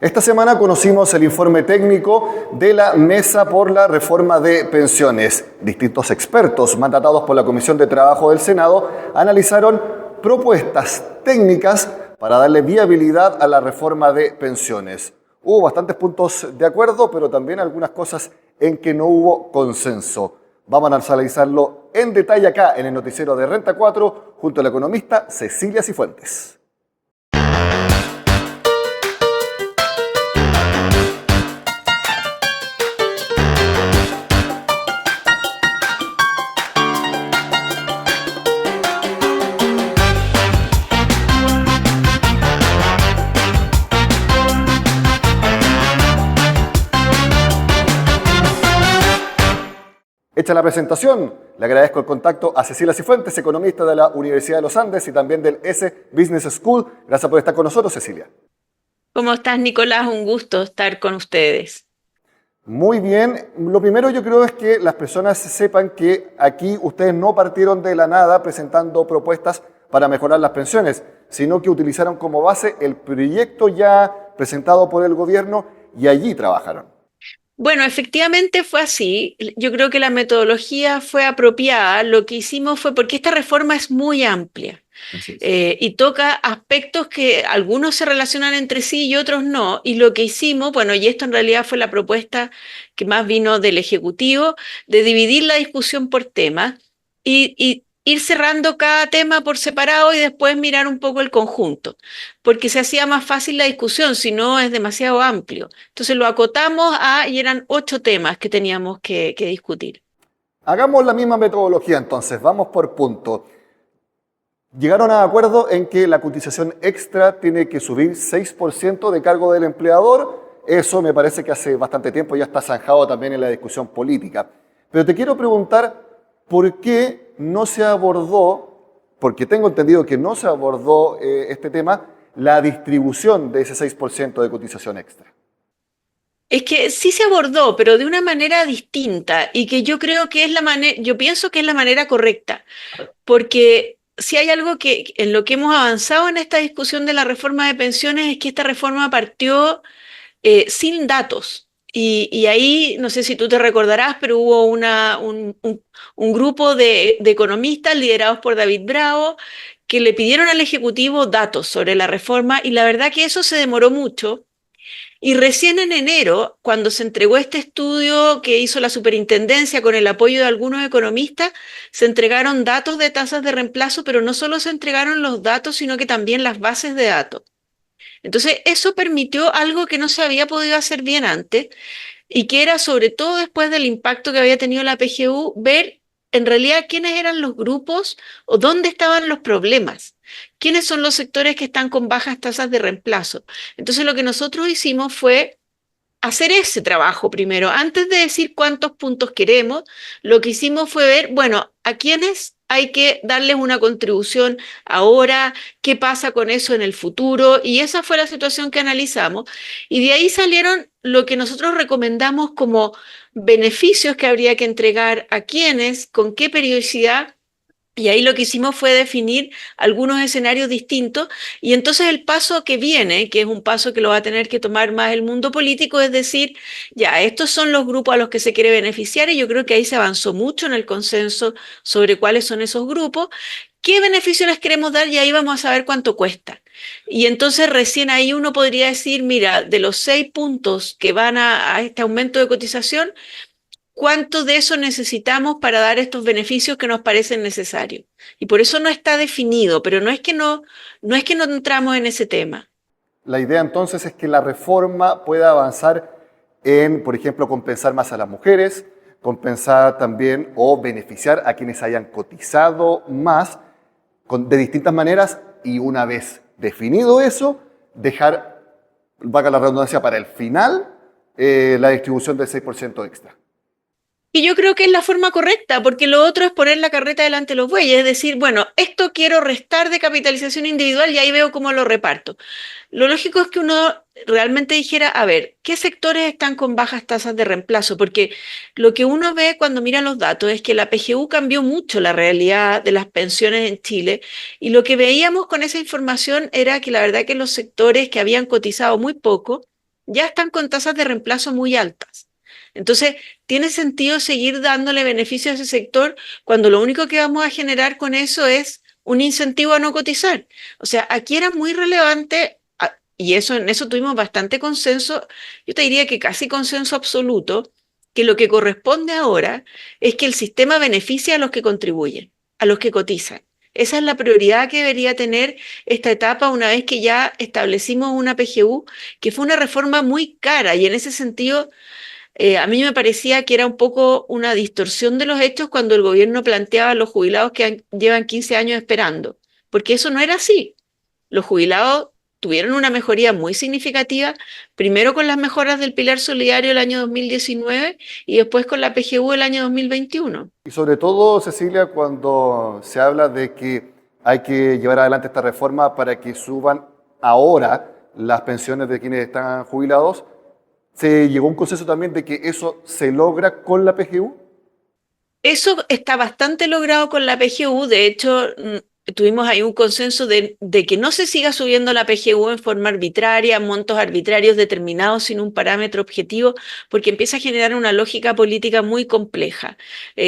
Esta semana conocimos el informe técnico de la Mesa por la Reforma de Pensiones. Distintos expertos mandatados por la Comisión de Trabajo del Senado analizaron propuestas técnicas para darle viabilidad a la reforma de pensiones. Hubo bastantes puntos de acuerdo, pero también algunas cosas en que no hubo consenso. Vamos a analizarlo en detalle acá en el noticiero de Renta 4 junto a la economista Cecilia Cifuentes. Hecha la presentación, le agradezco el contacto a Cecilia Cifuentes, economista de la Universidad de los Andes y también del S Business School. Gracias por estar con nosotros, Cecilia. ¿Cómo estás, Nicolás? Un gusto estar con ustedes. Muy bien. Lo primero yo creo es que las personas sepan que aquí ustedes no partieron de la nada presentando propuestas para mejorar las pensiones, sino que utilizaron como base el proyecto ya presentado por el gobierno y allí trabajaron. Bueno, efectivamente fue así. Yo creo que la metodología fue apropiada. Lo que hicimos fue, porque esta reforma es muy amplia Así es. y toca aspectos que algunos se relacionan entre sí y otros no. Y lo que hicimos, bueno, y esto en realidad fue la propuesta que más vino del Ejecutivo, de dividir la discusión por temas y ir cerrando cada tema por separado y después mirar un poco el conjunto, porque se hacía más fácil la discusión, si no es demasiado amplio. Entonces lo acotamos y eran 8 temas que teníamos que discutir. Hagamos la misma metodología entonces, vamos por punto. Llegaron a acuerdo en que la cotización extra tiene que subir 6% de cargo del empleador. Eso me parece que hace bastante tiempo ya está zanjado también en la discusión política. Pero te quiero preguntar por qué no se abordó, porque tengo entendido que no se abordó este tema, la distribución de ese 6% de cotización extra. Es que sí se abordó, pero de una manera distinta y que yo creo que es la manera, yo pienso que es la manera correcta, porque si hay algo que en lo que hemos avanzado en esta discusión de la reforma de pensiones es que esta reforma partió sin datos. Y ahí, no sé si tú te recordarás, pero hubo un grupo de economistas liderados por David Bravo que le pidieron al Ejecutivo datos sobre la reforma y la verdad que eso se demoró mucho. Y recién en enero, cuando se entregó este estudio que hizo la superintendencia con el apoyo de algunos economistas, se entregaron datos de tasas de reemplazo, pero no solo se entregaron los datos, sino que también las bases de datos. Entonces, eso permitió algo que no se había podido hacer bien antes y que era sobre todo después del impacto que había tenido la PGU, ver en realidad quiénes eran los grupos o dónde estaban los problemas, quiénes son los sectores que están con bajas tasas de reemplazo. Entonces, lo que nosotros hicimos fue hacer ese trabajo primero. Antes de decir cuántos puntos queremos, lo que hicimos fue ver, bueno, a quiénes hay que darles una contribución ahora, qué pasa con eso en el futuro, y esa fue la situación que analizamos. Y de ahí salieron lo que nosotros recomendamos como beneficios que habría que entregar a quiénes, con qué periodicidad. Y ahí lo que hicimos fue definir algunos escenarios distintos y entonces el paso que viene, que es un paso que lo va a tener que tomar más el mundo político, es decir, ya, estos son los grupos a los que se quiere beneficiar y yo creo que ahí se avanzó mucho en el consenso sobre cuáles son esos grupos, qué beneficios les queremos dar y ahí vamos a saber cuánto cuesta. Y entonces recién ahí uno podría decir, mira, de los 6 puntos que van a este aumento de cotización, cuánto de eso necesitamos para dar estos beneficios que nos parecen necesarios. Y por eso no está definido, pero no es que no entramos en ese tema. La idea entonces es que la reforma pueda avanzar en, por ejemplo, compensar más a las mujeres, compensar también o beneficiar a quienes hayan cotizado más de distintas maneras y una vez definido eso, dejar, valga la redundancia, para el final la distribución del 6% extra. Y yo creo que es la forma correcta, porque lo otro es poner la carreta delante de los bueyes, es decir, bueno, esto quiero restar de capitalización individual y ahí veo cómo lo reparto. Lo lógico es que uno realmente dijera, a ver, ¿qué sectores están con bajas tasas de reemplazo? Porque lo que uno ve cuando mira los datos es que la PGU cambió mucho la realidad de las pensiones en Chile y lo que veíamos con esa información era que la verdad que los sectores que habían cotizado muy poco ya están con tasas de reemplazo muy altas. Entonces, ¿tiene sentido seguir dándole beneficios a ese sector cuando lo único que vamos a generar con eso es un incentivo a no cotizar? O sea, aquí era muy relevante, y eso, en eso tuvimos bastante consenso, yo te diría que casi consenso absoluto, que lo que corresponde ahora es que el sistema beneficie a los que contribuyen, a los que cotizan. Esa es la prioridad que debería tener esta etapa una vez que ya establecimos una PGU, que fue una reforma muy cara y en ese sentido a mí me parecía que era un poco una distorsión de los hechos cuando el gobierno planteaba a los jubilados que llevan 15 años esperando, porque eso no era así. Los jubilados tuvieron una mejoría muy significativa, primero con las mejoras del Pilar Solidario el año 2019 y después con la PGU el año 2021. Y sobre todo, Cecilia, cuando se habla de que hay que llevar adelante esta reforma para que suban ahora las pensiones de quienes están jubilados, se llegó a un consenso también de que eso se logra con la PGU. Eso está bastante logrado con la PGU. De hecho, tuvimos ahí un consenso de que no se siga subiendo la PGU en forma arbitraria, montos arbitrarios determinados sin un parámetro objetivo, porque empieza a generar una lógica política muy compleja.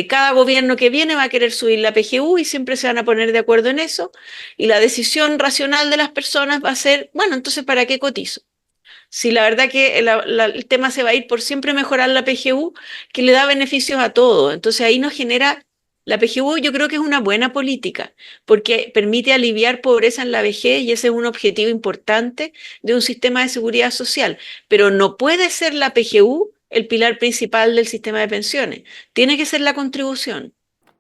Cada gobierno que viene va a querer subir la PGU y siempre se van a poner de acuerdo en eso, y la decisión racional de las personas va a ser, bueno, entonces, ¿para qué cotizo? Si la verdad que el tema se va a ir por siempre mejorar la PGU, que le da beneficios a todos. Entonces ahí nos genera, la PGU yo creo que es una buena política, porque permite aliviar pobreza en la vejez y ese es un objetivo importante de un sistema de seguridad social. Pero no puede ser la PGU el pilar principal del sistema de pensiones, tiene que ser la contribución.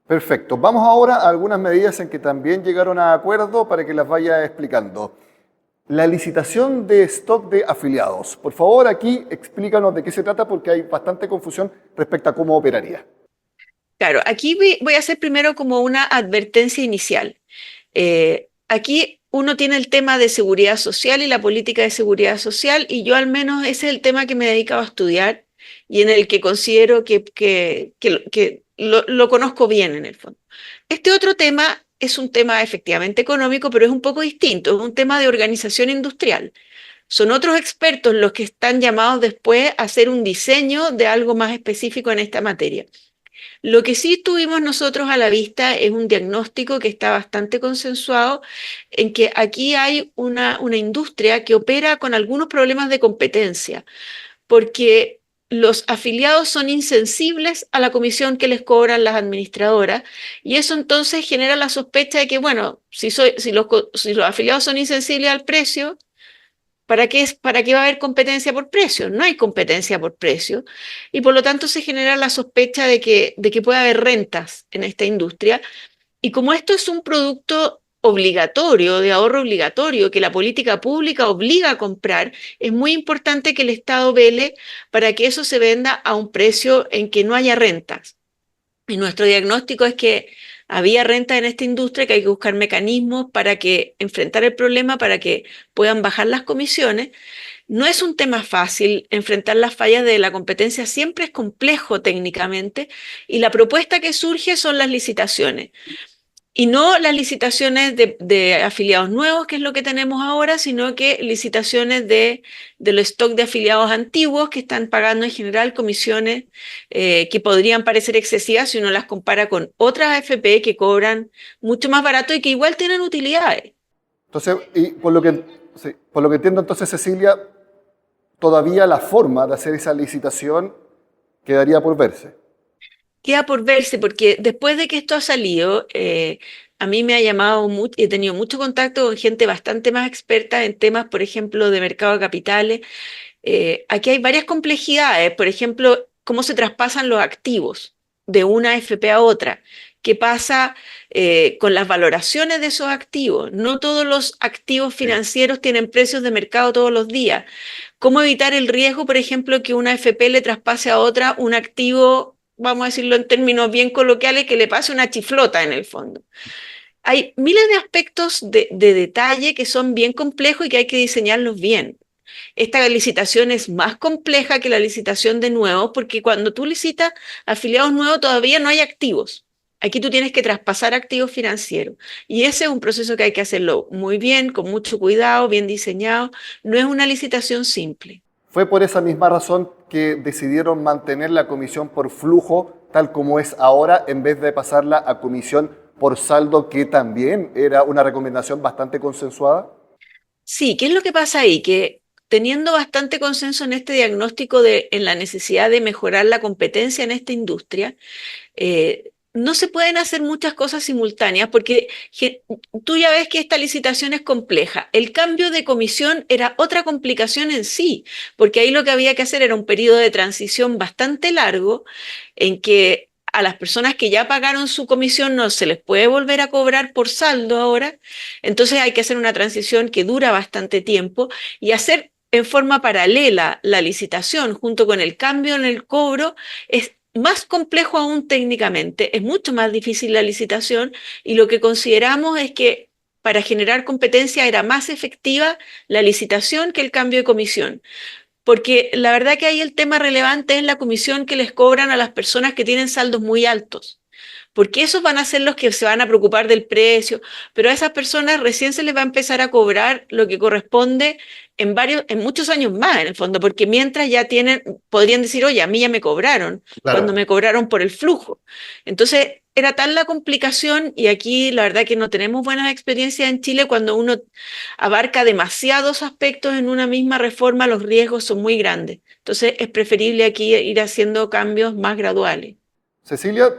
Perfecto. Vamos ahora a algunas medidas en que también llegaron a acuerdo para que las vaya explicando. La licitación de stock de afiliados. Por favor, aquí explícanos de qué se trata porque hay bastante confusión respecto a cómo operaría. Claro, aquí voy a hacer primero como una advertencia inicial. Aquí uno tiene el tema de seguridad social y la política de seguridad social, y yo al menos ese es el tema que me he dedicado a estudiar y en el que considero que lo conozco bien en el fondo. Este otro tema es un tema efectivamente económico, pero es un poco distinto, es un tema de organización industrial. Son otros expertos los que están llamados después a hacer un diseño de algo más específico en esta materia. Lo que sí tuvimos nosotros a la vista es un diagnóstico que está bastante consensuado en que aquí hay una industria que opera con algunos problemas de competencia, porque los afiliados son insensibles a la comisión que les cobran las administradoras y eso entonces genera la sospecha de que, bueno, si los afiliados son insensibles al precio, ¿para qué va a haber competencia por precio? No hay competencia por precio y por lo tanto se genera la sospecha de que puede haber rentas en esta industria. Y como esto es un producto obligatorio, de ahorro obligatorio, que la política pública obliga a comprar, es muy importante que el Estado vele para que eso se venda a un precio en que no haya rentas. Y nuestro diagnóstico es que había renta en esta industria, que hay que buscar mecanismos para que enfrentar el problema, para que puedan bajar las comisiones. No es un tema fácil, enfrentar las fallas de la competencia siempre es complejo técnicamente y la propuesta que surge son las licitaciones. Y no las licitaciones de afiliados nuevos, que es lo que tenemos ahora, sino que licitaciones de los stock de afiliados antiguos que están pagando en general comisiones que podrían parecer excesivas si uno las compara con otras AFP que cobran mucho más barato y que igual tienen utilidades. Entonces, y sí, por lo que entiendo, entonces, Cecilia, todavía la forma de hacer esa licitación quedaría por verse. Queda por verse, porque después de que esto ha salido, a mí me ha llamado mucho, he tenido mucho contacto con gente bastante más experta en temas, por ejemplo, de mercado de capitales. Aquí hay varias complejidades, por ejemplo, cómo se traspasan los activos de una FP a otra. ¿Qué pasa con las valoraciones de esos activos? No todos los activos financieros tienen precios de mercado todos los días. ¿Cómo evitar el riesgo, por ejemplo, que una FP le traspase a otra un activo, vamos a decirlo en términos bien coloquiales, que le pase una chiflota en el fondo? Hay miles de aspectos de detalle que son bien complejos y que hay que diseñarlos bien. Esta licitación es más compleja que la licitación de nuevos porque cuando tú licitas afiliados nuevos todavía no hay activos. Aquí tú tienes que traspasar activos financieros y ese es un proceso que hay que hacerlo muy bien, con mucho cuidado, bien diseñado. No es una licitación simple. Fue por esa misma razón que decidieron mantener la comisión por flujo tal como es ahora, en vez de pasarla a comisión por saldo, que también era una recomendación bastante consensuada. Sí, ¿qué es lo que pasa ahí? Que teniendo bastante consenso en este diagnóstico en la necesidad de mejorar la competencia en esta industria, no se pueden hacer muchas cosas simultáneas porque tú ya ves que esta licitación es compleja. El cambio de comisión era otra complicación en sí, porque ahí lo que había que hacer era un periodo de transición bastante largo en que a las personas que ya pagaron su comisión no se les puede volver a cobrar por saldo ahora. Entonces hay que hacer una transición que dura bastante tiempo y hacer en forma paralela la licitación junto con el cambio en el cobro es más complejo aún técnicamente, es mucho más difícil la licitación y lo que consideramos es que para generar competencia era más efectiva la licitación que el cambio de comisión. Porque la verdad que ahí el tema relevante es la comisión que les cobran a las personas que tienen saldos muy altos, porque esos van a ser los que se van a preocupar del precio, pero a esas personas recién se les va a empezar a cobrar lo que corresponde en muchos años más, en el fondo, porque mientras ya tienen, podrían decir, oye, a mí ya me cobraron, cuando Claro. me cobraron por el flujo. Entonces, era tal la complicación, y aquí la verdad que no tenemos buenas experiencias en Chile cuando uno abarca demasiados aspectos en una misma reforma, los riesgos son muy grandes. Entonces, es preferible aquí ir haciendo cambios más graduales. Cecilia,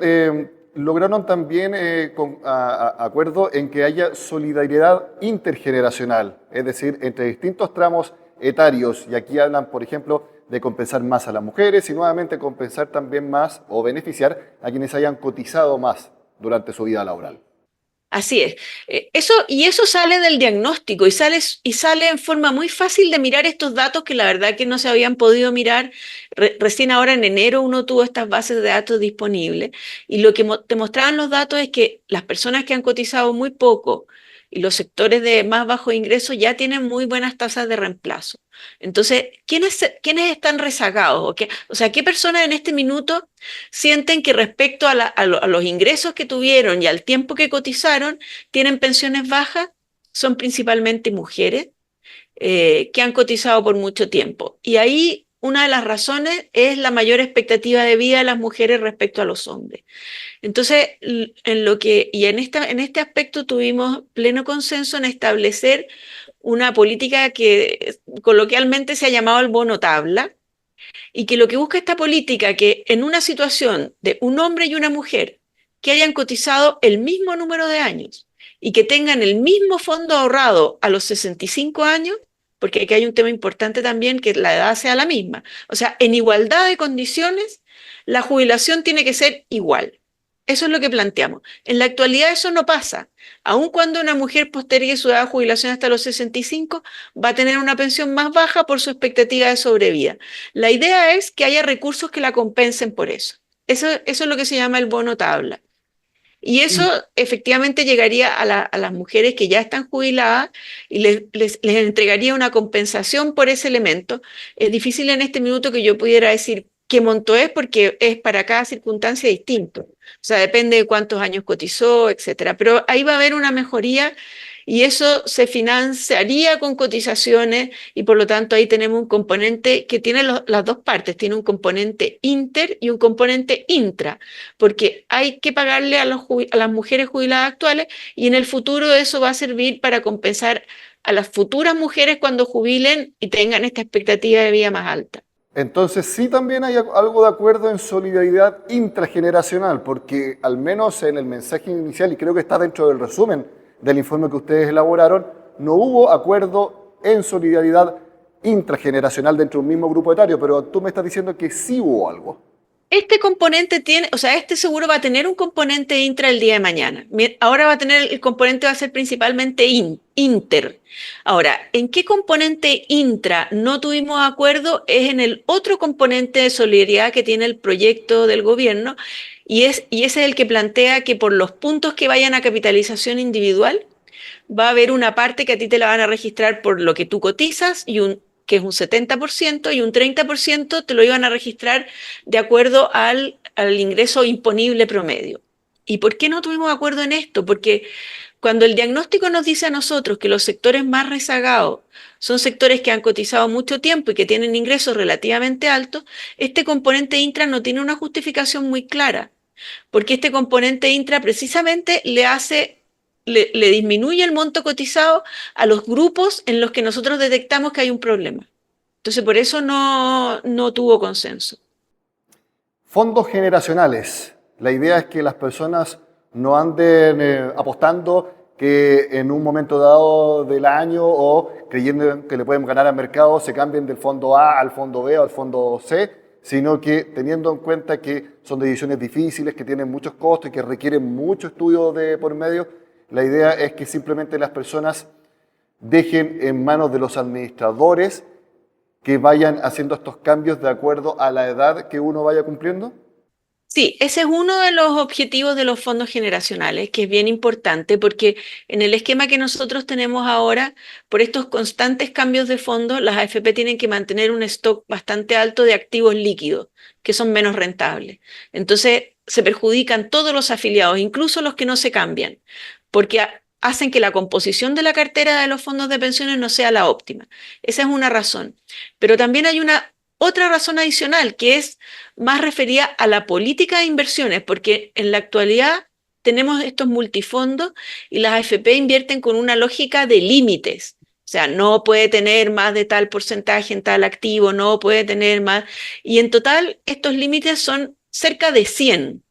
lograron también acuerdo en que haya solidaridad intergeneracional, es decir, entre distintos tramos etarios. Y aquí hablan, por ejemplo, de compensar más a las mujeres y nuevamente compensar también más o beneficiar a quienes hayan cotizado más durante su vida laboral. Así es. Eso sale del diagnóstico y sale en forma muy fácil de mirar estos datos que la verdad que no se habían podido mirar. Recién ahora en enero uno tuvo estas bases de datos disponibles y lo que te mostraban los datos es que las personas que han cotizado muy poco y los sectores de más bajo ingreso ya tienen muy buenas tasas de reemplazo. Entonces, ¿quiénes están rezagados? O sea, ¿qué personas en este minuto sienten que respecto a los ingresos que tuvieron y al tiempo que cotizaron, tienen pensiones bajas? Son principalmente mujeres que han cotizado por mucho tiempo. Y ahí una de las razones es la mayor expectativa de vida de las mujeres respecto a los hombres. Entonces, en este aspecto tuvimos pleno consenso en establecer una política que coloquialmente se ha llamado el bono tabla, y que lo que busca esta política, que en una situación de un hombre y una mujer que hayan cotizado el mismo número de años y que tengan el mismo fondo ahorrado a los 65 años, porque aquí hay un tema importante también, que la edad sea la misma. O sea, en igualdad de condiciones, la jubilación tiene que ser igual. Eso es lo que planteamos. En la actualidad eso no pasa. Aun cuando una mujer postergue su edad de jubilación hasta los 65, va a tener una pensión más baja por su expectativa de sobrevida. La idea es que haya recursos que la compensen por eso. Eso es lo que se llama el bono tabla. Y eso Y, efectivamente llegaría a las mujeres que ya están jubiladas y les entregaría una compensación por ese elemento. Es difícil en este minuto que yo pudiera decir qué monto es porque es para cada circunstancia distinto. O sea, depende de cuántos años cotizó, etcétera. Pero ahí va a haber una mejoría y eso se financiaría con cotizaciones y por lo tanto ahí tenemos un componente que tiene las dos partes, tiene un componente inter y un componente intra, porque hay que pagarle a las mujeres jubiladas actuales y en el futuro eso va a servir para compensar a las futuras mujeres cuando jubilen y tengan esta expectativa de vida más alta. entonces sí también hay algo de acuerdo en solidaridad intrageneracional, porque al menos en el mensaje inicial, y creo que está dentro del resumen del informe que ustedes elaboraron, no hubo acuerdo en solidaridad intrageneracional dentro de un mismo grupo etario, pero tú me estás diciendo que sí hubo algo. Este componente tiene, o sea, este seguro va a tener un componente intra el día de mañana. Ahora va a tener, el componente va a ser principalmente inter. Ahora, ¿en qué componente intra no tuvimos acuerdo? Es en el otro componente de solidaridad que tiene el proyecto del gobierno y ese es el que plantea que por los puntos que vayan a capitalización individual, va a haber una parte que a ti te la van a registrar por lo que tú cotizas que es un 70% y un 30% te lo iban a registrar de acuerdo al ingreso imponible promedio. ¿Y por qué no tuvimos acuerdo en esto? Porque Cuando el diagnóstico nos dice a nosotros que los sectores más rezagados son sectores que han cotizado mucho tiempo y que tienen ingresos relativamente altos, este componente intra no tiene una justificación muy clara, porque este componente intra precisamente le disminuye el monto cotizado a los grupos en los que nosotros detectamos que hay un problema. Entonces, por eso no tuvo consenso. Fondos generacionales. La idea es que las personas no anden apostando que en un momento dado del año o creyendo que le pueden ganar al mercado se cambien del fondo A al fondo B o al fondo C, sino que teniendo en cuenta que son decisiones difíciles, que tienen muchos costos y que requieren mucho estudio de por medio, la idea es que simplemente las personas dejen en manos de los administradores que vayan haciendo estos cambios de acuerdo a la edad que uno vaya cumpliendo. Sí, ese es uno de los objetivos de los fondos generacionales, que es bien importante porque en el esquema que nosotros tenemos ahora, por estos constantes cambios de fondos, las AFP tienen que mantener un stock bastante alto de activos líquidos, que son menos rentables. Entonces, se perjudican todos los afiliados, incluso los que no se cambian, porque hacen que la composición de la cartera de los fondos de pensiones no sea la óptima. Esa es una razón. Pero también hay una otra razón adicional, que es más referida a la política de inversiones, porque en la actualidad tenemos estos multifondos y las AFP invierten con una lógica de límites. O sea, no puede tener más de tal porcentaje en tal activo, no puede tener más. Y en total, estos límites son cerca de 100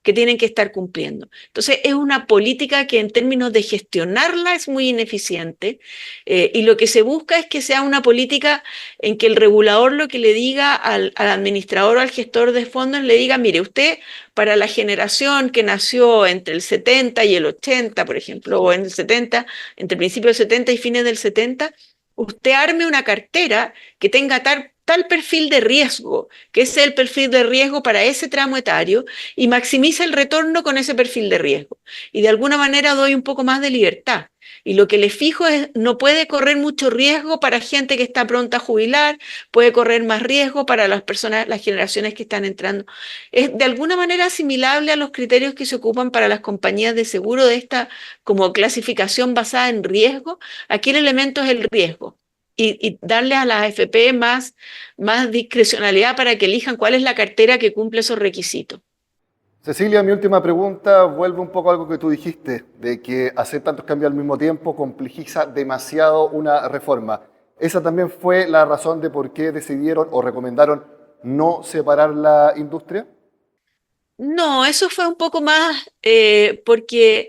que tienen que estar cumpliendo. Entonces, es una política que en términos de gestionarla es muy ineficiente y lo que se busca es que sea una política en que el regulador lo que le diga al administrador o al gestor de fondos le diga, mire, usted para la generación que nació entre el 70 y el 80, por ejemplo, o en el 70, entre principios del 70 y fines del 70, usted arme una cartera que tenga tal perfil de riesgo, que ese es el perfil de riesgo para ese tramo etario, y maximiza el retorno con ese perfil de riesgo. Y de alguna manera doy un poco más de libertad. Y lo que le fijo es, no puede correr mucho riesgo para gente que está pronta a jubilar, puede correr más riesgo para las personas, las generaciones que están entrando. Es de alguna manera asimilable a los criterios que se ocupan para las compañías de seguro de esta como clasificación basada en riesgo. Aquí el elemento es el riesgo. Y darle a las AFP más discrecionalidad para que elijan cuál es la cartera que cumple esos requisitos. Cecilia, mi última pregunta vuelve un poco a algo que tú dijiste, de que hacer tantos cambios al mismo tiempo complejiza demasiado una reforma. ¿Esa también fue la razón de por qué decidieron o recomendaron no separar la industria? No, eso fue un poco más porque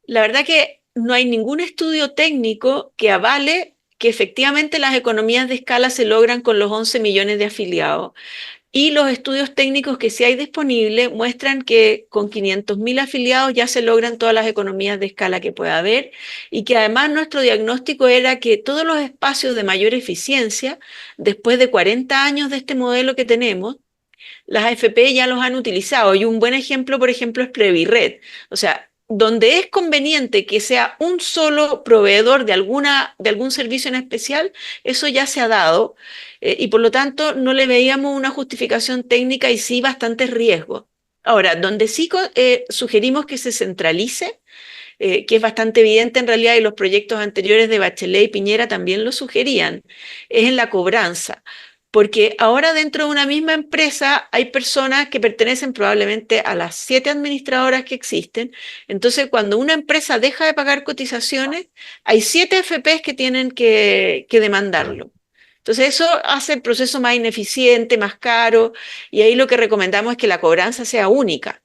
la verdad que no hay ningún estudio técnico que avale que efectivamente las economías de escala se logran con los 11 millones de afiliados. Y los estudios técnicos que sí hay disponibles muestran que con 500.000 afiliados ya se logran todas las economías de escala que pueda haber y que además nuestro diagnóstico era que todos los espacios de mayor eficiencia, después de 40 años de este modelo que tenemos, las AFP ya los han utilizado. Y un buen ejemplo, por ejemplo, es Previred. O sea, donde es conveniente que sea un solo proveedor de algún servicio en especial, eso ya se ha dado y por lo tanto no le veíamos una justificación técnica y sí bastantes riesgos. Ahora, donde sí sugerimos que se centralice, que es bastante evidente en realidad y los proyectos anteriores de Bachelet y Piñera también lo sugerían, es en la cobranza. Porque ahora dentro de una misma empresa hay personas que pertenecen probablemente a las 7 administradoras que existen. Entonces, cuando una empresa deja de pagar cotizaciones, hay 7 FPs que tienen que demandarlo. Entonces, eso hace el proceso más ineficiente, más caro, y ahí lo que recomendamos es que la cobranza sea única.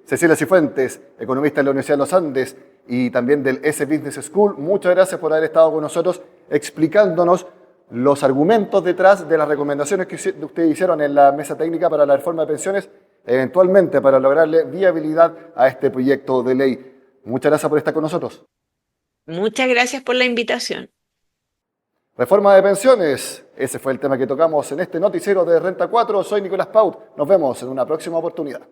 Cecilia Cifuentes, economista de la Universidad de los Andes y también del S Business School, muchas gracias por haber estado con nosotros explicándonos los argumentos detrás de las recomendaciones que ustedes hicieron en la mesa técnica para la reforma de pensiones, eventualmente para lograrle viabilidad a este proyecto de ley. Muchas gracias por estar con nosotros. Muchas gracias por la invitación. Reforma de pensiones, ese fue el tema que tocamos en este noticiero de Renta 4. Soy Nicolás Paut. Nos vemos en una próxima oportunidad.